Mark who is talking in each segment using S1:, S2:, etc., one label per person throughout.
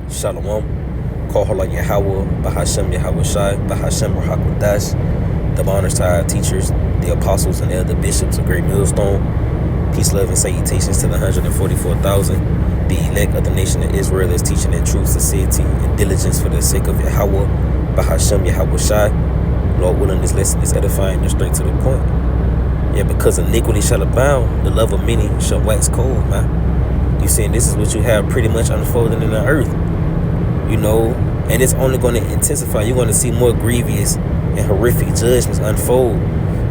S1: Shalom. Kohola Yahweh, Bahashem Yahweh Shai, Bahashem Rahakwadash. The honors to our teachers, the apostles and elder bishops of Great Millstone. Peace, love, and salutations to the 144,000. The elect of the nation of Israel is teaching in truth, sincerity, and diligence for the sake of Yahweh, Bahashem Yahweh Shai. Lord willing, this lesson is edifying and straight to the point. Yeah, because iniquity shall abound, the love of many shall wax cold, man. You see, this is what you have pretty much unfolding in the earth. You know, and it's only going to intensify. You're going to see more grievous and horrific judgments unfold,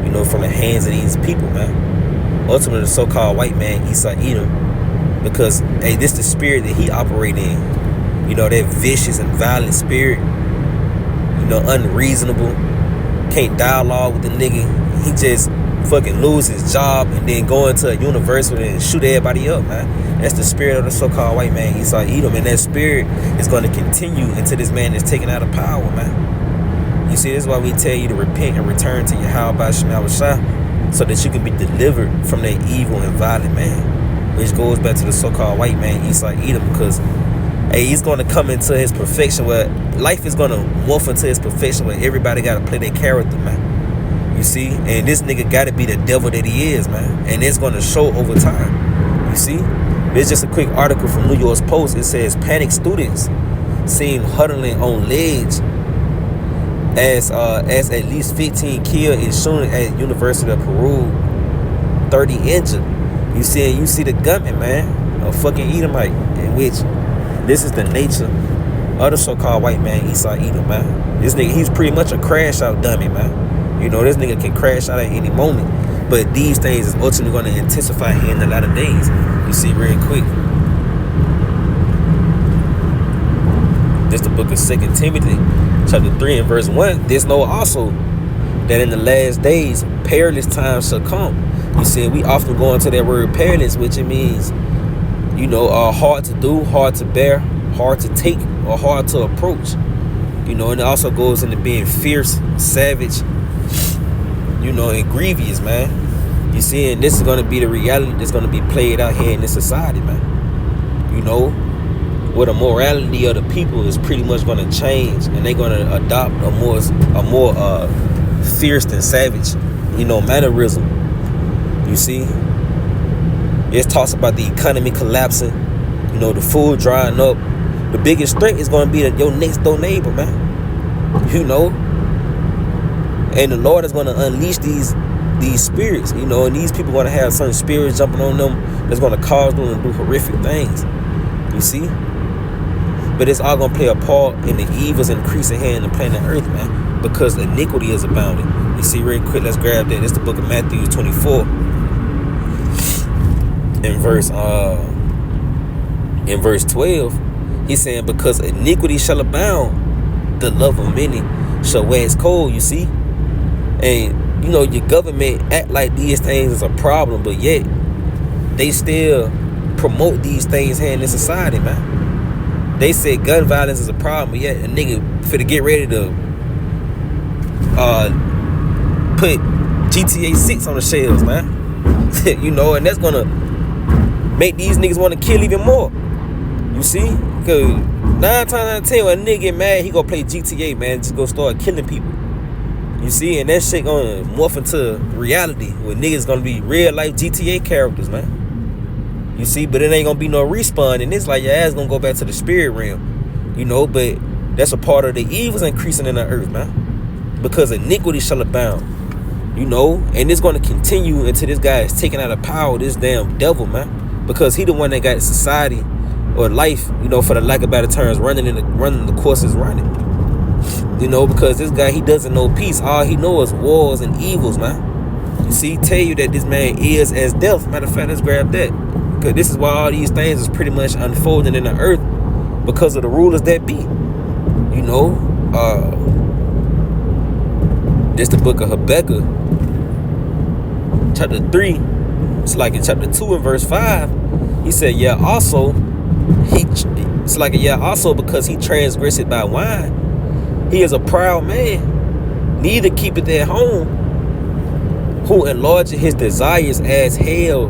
S1: you know, from the hands of these people, man. Ultimately, the so-called white man, Esau, Edom, because, hey, this the spirit that he operate in. You know, that vicious and violent spirit, you know, unreasonable, can't dialogue with the nigga. He just fucking lose his job and then go into a university and shoot everybody up, man. That's the spirit of the so-called white man, Esau, Edom, and that spirit is going to continue until this man is taken out of power, man. You see, this is why we tell you to repent and return to Yahweh by Shema Shah, so that you can be delivered from that evil and violent man, which goes back to the so-called white man, Esau, Edom, because, hey, he's going to come into his perfection where life is going to morph into his perfection where everybody got to play their character, man. You see, and this nigga got to be the devil that he is, man, and it's going to show over time. You see, there's just a quick article from New York Post. It says panicked students seen huddling on ledge as at least 15 killed in shooting at University of Peru, 30 injured. You see the gunman, man, a fucking Edomite, in which this is the nature of the so-called white man, Esau Edom, man. This nigga, he's pretty much a crash out dummy, man. You know, this nigga can crash out at any moment. But these things is ultimately going to intensify here in a lot of days. You see, real quick. This the book of 2 Timothy, chapter 3 and verse 1. This know also that in the last days perilous times shall come. You see, we often go into that word perilous, which it means, you know, hard to do, hard to bear, hard to take, or hard to approach. You know, and it also goes into being fierce, savage, you know, and grievous, man. You see, and this is going to be the reality that's going to be played out here in this society, man. You know, where the morality of the people is pretty much going to change, and they're going to adopt a more fierce and savage, you know, mannerism. You see, it talks about the economy collapsing, you know, the food drying up. The biggest threat is going to be your next door neighbor, man. You know, and the Lord is going to unleash these spirits, you know, and these people are going to have certain spirits jumping on them that's going to cause them to do horrific things. You see? But it's all going to play a part in the evils increasing here in the planet Earth, man, because iniquity is abounding. You see, real quick, let's grab that. It's the book of Matthew 24 in verse 12. He's saying, because iniquity shall abound, the love of many shall wax cold. You see? And you know, your government act like these things is a problem, but yet they still promote these things here in this society, man. They say gun violence is a problem, but yet a nigga finna get ready to put GTA 6 on the shelves, man. You know, and that's gonna make these niggas want to kill even more. You see? Because 9 times out of 10 when a nigga get mad, he gonna play GTA, man, just go start killing people. You see, and that shit gonna morph into reality where niggas gonna be real life GTA characters, man. You see, but it ain't gonna be no respawn, and it's like your ass gonna go back to the spirit realm. You know, but that's a part of the evils increasing in the earth, man. Because iniquity shall abound. You know, and it's gonna continue until this guy is taken out of power, this damn devil, man. Because he the one that got society or life, you know, for the lack of better terms, running the course is running. You know, because this guy, he doesn't know peace. All he knows is wars and evils, man. You see, tell you that this man is as death. Matter of fact, let's grab that. Because this is why all these things is pretty much unfolding in the earth, because of the rulers that be. You know, this the book of Habakkuk, chapter 3. It's like in chapter 2 and verse 5. He said, yeah, also, because he transgressed by wine. He is a proud man, neither keepeth at home, who enlargeth his desires as hell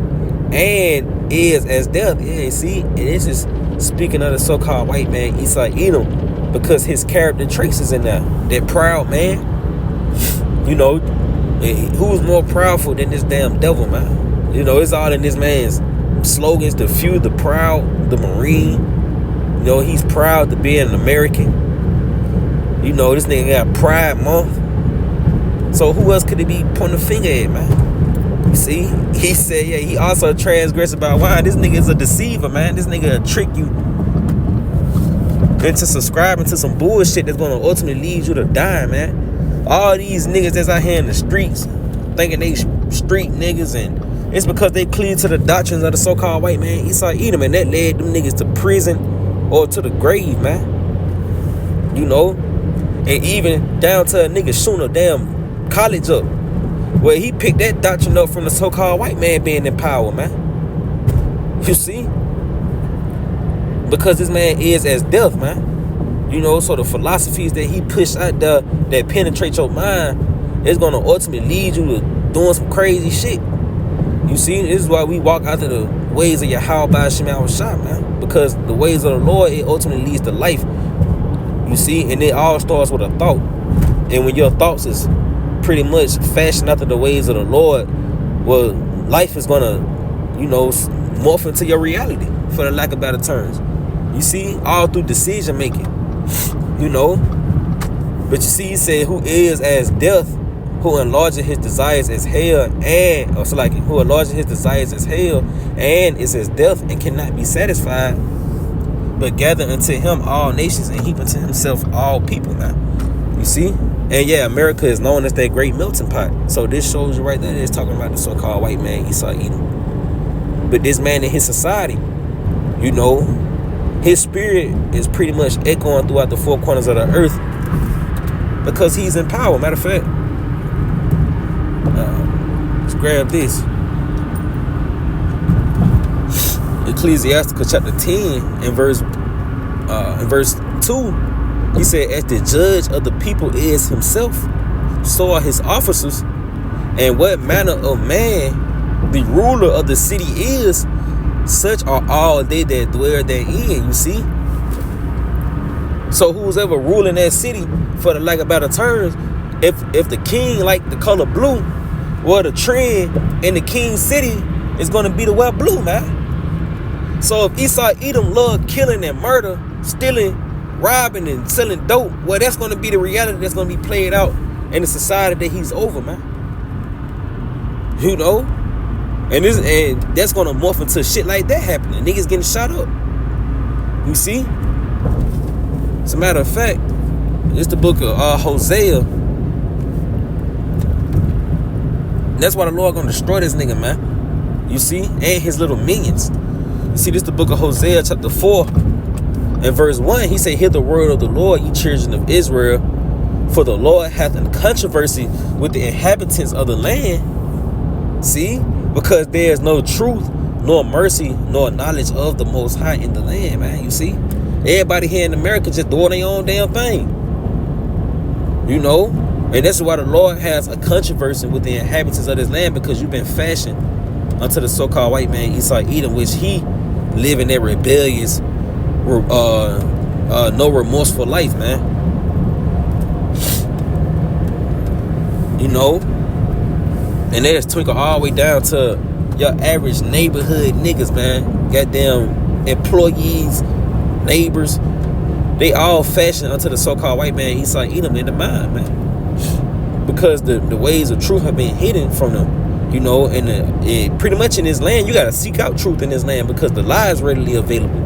S1: and is as death. Yeah, see, and this is speaking of the so-called white man Esau Edom, because his character traits is in there. That proud man, you know, who's more proudful than this damn devil, man? You know, it's all in this man's slogans: the few, the proud, the Marine. You know, he's proud to be an American. You know, this nigga got Pride Month. So who else could he be pointing a finger at, man? You see? He said, yeah, he also transgressed about wine. This nigga is a deceiver, man. This nigga will trick you into subscribing to some bullshit that's gonna ultimately lead you to die, man. All these niggas that's out here in the streets thinking they street niggas, and it's because they cleave to the doctrines of the so-called white man Esau Edom, and that led them niggas to prison or to the grave, man. You know? And even down to a nigga shooting a damn college up, where he picked that doctrine up from the so-called white man being in power, man. You see? Because this man is as death, man. You know, so the philosophies that he pushed out there that penetrate your mind is gonna ultimately lead you to doing some crazy shit. You see, this is why we walk after the ways of Yahweh by Hashem Shah, man. Because the ways of the Lord, it ultimately leads to life. You see, and it all starts with a thought. And when your thoughts is pretty much fashioned after the ways of the Lord, well, life is gonna, you know, morph into your reality, for the lack of better terms. You see, all through decision making. You know, but you see, he said, who is as death, who enlarges his desires as hell, and or so like who enlarges his desires as hell, and is as death, and cannot be satisfied, but gather unto him all nations, and heap unto himself all people, man. You see? And yeah, America is known as that great melting pot. So this shows you right there, it's talking about the so-called white man Esau Edom. But this man in his society, you know, his spirit is pretty much echoing throughout the four corners of the earth, because he's in power. Matter of fact, let's grab this. Ecclesiasticus chapter 10 in verse 2, he said, as the judge of the people is himself, so are his officers, and what manner of man the ruler of the city is, such are all they that dwell therein. You see? So who's ever ruling that city, for the lack of better terms, if the king like the color blue, well, the trend in the king's city is going to be to wear blue, man. So if Esau Edom love killing and murder, stealing, robbing, and selling dope, well, that's going to be the reality that's going to be played out in the society that he's over, man. You know? And that's going to morph into shit like that happening. Niggas getting shot up. You see? As a matter of fact, it's the book of Hosea. That's why the Lord going to destroy this nigga, man. You see? And his little minions. You see, this the book of Hosea chapter 4 and verse 1. He said, hear the word of the Lord, ye children of Israel, for the Lord hath a controversy with the inhabitants of the land. See? Because there is no truth, nor mercy, nor knowledge of the Most High in the land, man. You see? Everybody here in America just doing their own damn thing. You know? And that's why the Lord has a controversy with the inhabitants of this land, because you've been fashioned unto the so-called white man Esau Edom, which he live in that rebellious, no remorseful life, man. You know? And they just twinkle all the way down to your average neighborhood niggas, man. Goddamn employees, neighbors. They all fashioned unto the so-called white man Esau Edom in the mind, man. Because the ways of truth have been hidden from them. You know, and pretty much in this land, you got to seek out truth in this land, because the lie is readily available.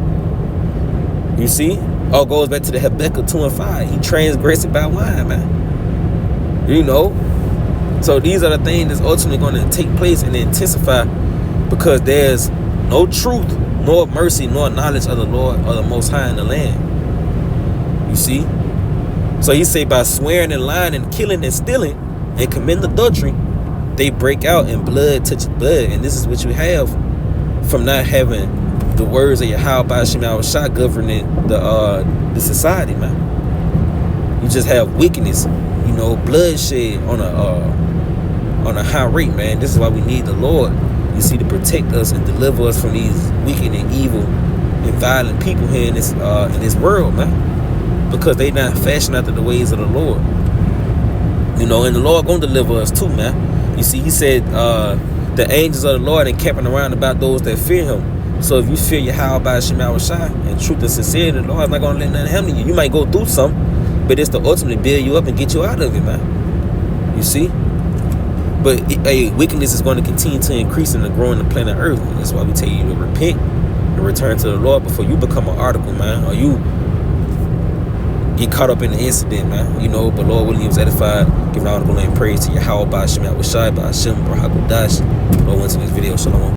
S1: You see? All goes back to the Habakkuk 2 and 5. He transgressed by wine, man. You know? So these are the things that's ultimately going to take place and intensify, because there's no truth, nor mercy, nor knowledge of the Lord or the Most High in the land. You see? So he say, by swearing and lying and killing and stealing and committing adultery, they break out and blood touches blood. And this is what you have from not having the words of Yahweh by Hashem Shah governing the society, man. You just have wickedness, you know, bloodshed on a high rate, man. This is why we need the Lord, you see, to protect us and deliver us from these wicked and evil and violent people here in this world, man, because they not fashioned after the ways of the Lord. You know, and the Lord gonna deliver us too, man. You see, he said the angels of the Lord encamping around about those that fear him. So if you fear Yahweh by Hashem Yahushai and truth and sincerity, the Lord's not gonna let nothing happen to you. You might go through something, but it's to ultimately build you up and get you out of it, man. You see? But wickedness is going to continue to increase and to grow in the planet Earth. That's why we tell you to repent and return to the Lord before you become an article, man, or you get caught up in the incident, man. You know, but Lord willing, you was edified. Giving all the glory and praise to Yahweh by Hashem Yahushai by Hashem Baruch Lord went to this video. Shalom.